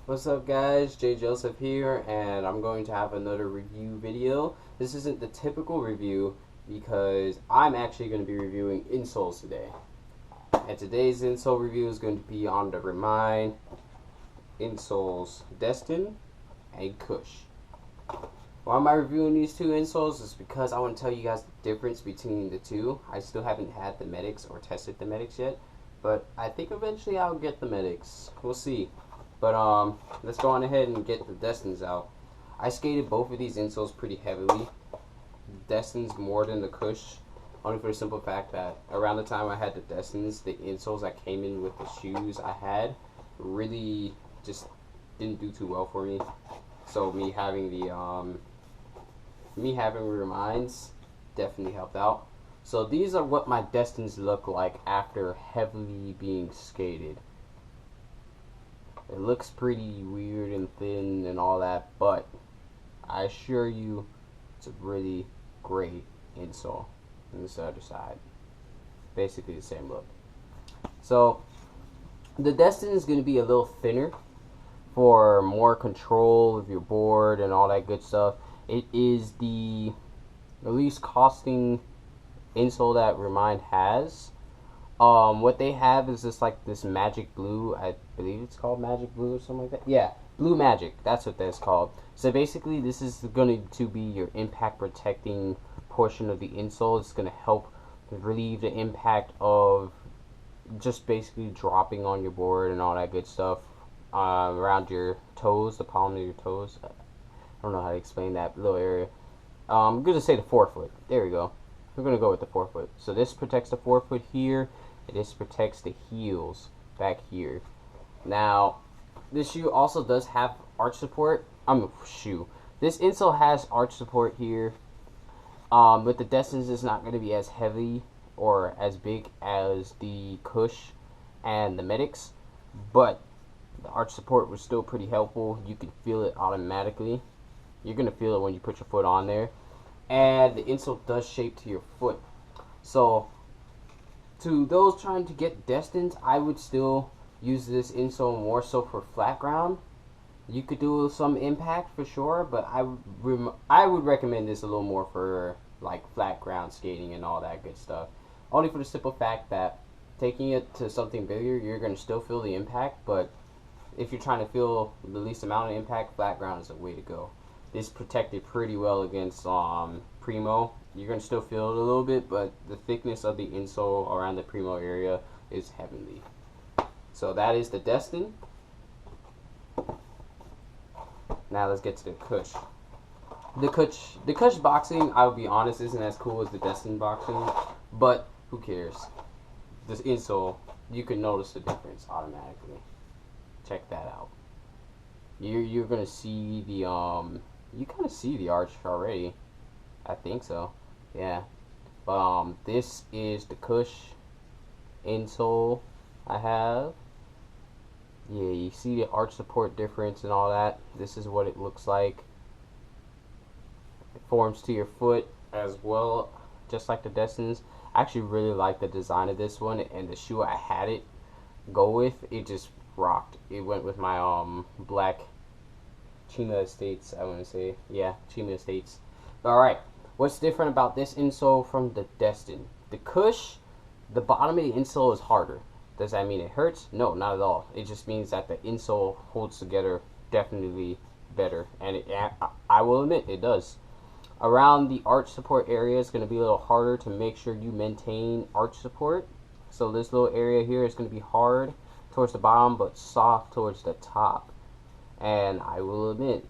What's up guys, J Joseph here, and I'm going to have another review video. This isn't the typical review because I'm actually going to be reviewing insoles today. And today's insole review is going to be on the Remind insoles Destin and Cush. Why am I reviewing these two insoles? Is because I want to tell you guys the difference between the two. I still haven't had the medics or tested the medics yet, but I think eventually I'll get the medics. We'll see. But let's go on ahead and get the Destins out. I skated both of these insoles pretty heavily. Destins more than the Cush, only for the simple fact that around the time I had the Destins, the insoles that came in with the shoes I had really just didn't do too well for me. So me having Reminds definitely helped out. So these are what my Destins look like after heavily being skated. It looks pretty weird and thin and all that, but I assure you it's a really great insole on this other side. Basically the same look. So the Destin is going to be a little thinner for more control of your board and all that good stuff. It is the least costing insole that Remind has. What they have is just like this magic blue, I believe it's called magic blue or something like that. Yeah, blue magic, that's what that's called. So basically this is going to be your impact protecting portion of the insole. It's going to help relieve the impact of just basically dropping on your board and all that good stuff around your toes, the palm of your toes. I don't know how to explain that little area. I'm going to say the forefoot. There we go. We're going to go with the forefoot. So this protects the forefoot here. This protects the heels back here. Now, this shoe also does have arch support. This insole has arch support here. But the Destins is not going to be as heavy or as big as the Cush and the medics. But the arch support was still pretty helpful. You can feel it automatically. You're going to feel it when you put your foot on there. And the insole does shape to your foot. So to those trying to get Destins, I would still use this insole more so for flat ground. You could do some impact for sure, but I would recommend this a little more for like flat ground skating and all that good stuff. Only for the simple fact that taking it to something bigger, you're going to still feel the impact, but if you're trying to feel the least amount of impact, flat ground is the way to go. This protected pretty well against Primo. You're going to still feel it a little bit, but the thickness of the insole around the Primo area is heavenly. So that is the Destin. Now let's get to the Cush. The Cush boxing, I'll be honest, isn't as cool as the Destin boxing, but who cares? This insole, you can notice the difference automatically. Check that out. You're gonna see the you kind of see the arch already. I think so. Yeah. This is the Cush insole I have. Yeah, you see the arch support difference and all that. This is what it looks like. It forms to your foot as well, just like the Destins. I actually really like the design of this one, and the shoe I had it go with, it just rocked. It went with my black Chima Estates, I want to say. Yeah, Chima Estates. Alright, what's different about this insole from the Destin? The Cush, the bottom of the insole is harder. Does that mean it hurts? No, not at all. It just means that the insole holds together definitely better. And I will admit, it does. Around the arch support area is going to be a little harder to make sure you maintain arch support. So this little area here is going to be hard towards the bottom, but soft towards the top. And I will admit,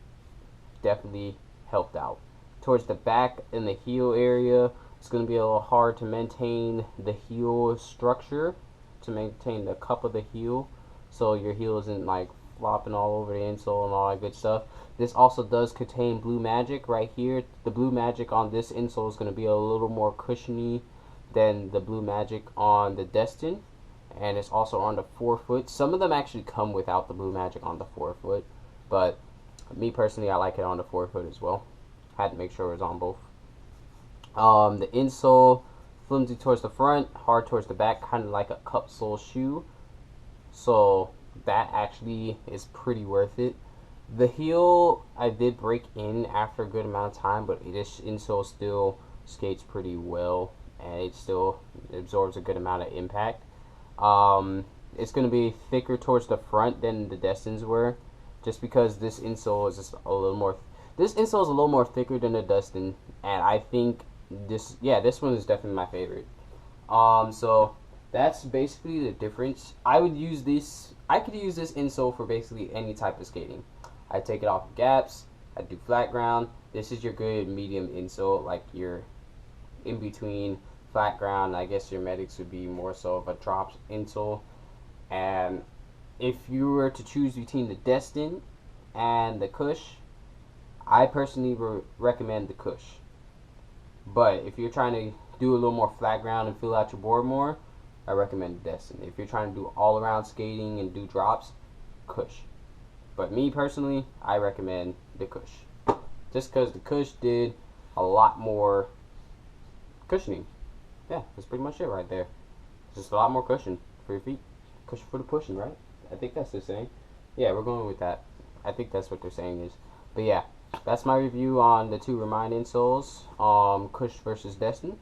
definitely helped out. Towards the back in the heel area, it's going to be a little hard to maintain the heel structure, to maintain the cup of the heel, so your heel isn't like flopping all over the insole and all that good stuff. This also does contain blue magic right here. The blue magic on this insole is going to be a little more cushiony than the blue magic on the Destin, and it's also on the forefoot. Some of them actually come without the blue magic on the forefoot, but me personally, I like it on the forefoot as well. Had to make sure it was on both. The insole, flimsy towards the front, hard towards the back, kind of like a cup sole shoe. So that actually is pretty worth it. The heel I did break in after a good amount of time, but this insole still skates pretty well, and it still absorbs a good amount of impact. It's going to be thicker towards the front than the Destins were, just because this insole is just a little more. This insole is a little more thicker than the Destin, and I think this one is definitely my favorite. So that's basically the difference. I could use this insole for basically any type of skating. I take it off of gaps. I do flat ground. This is your good medium insole, like your in between flat ground. I guess your medics would be more so of a drop insole. And if you were to choose between the Destin and the Cush, I personally recommend the Cush. But if you're trying to do a little more flat ground and fill out your board more, I recommend the Destin. If you're trying to do all around skating and do drops, Cush. But me personally, I recommend the Cush. Just because the Cush did a lot more cushioning. Yeah, that's pretty much it right there. Just a lot more cushion for your feet. Cushion for the pushing, right? I think that's the saying. Yeah, we're going with that. I think that's what they're saying is. But yeah, that's my review on the two Remind insoles, Cush versus Destin.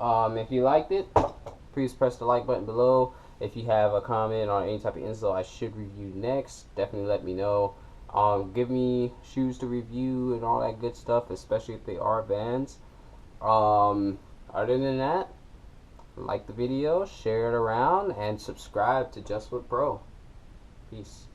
If you liked it, please press the like button below. If you have a comment on any type of insole I should review next, definitely let me know. Give me shoes to review and all that good stuff, especially if they are Vans. Other than that, like the video, share it around, and subscribe to Just Foot Pro. Peace.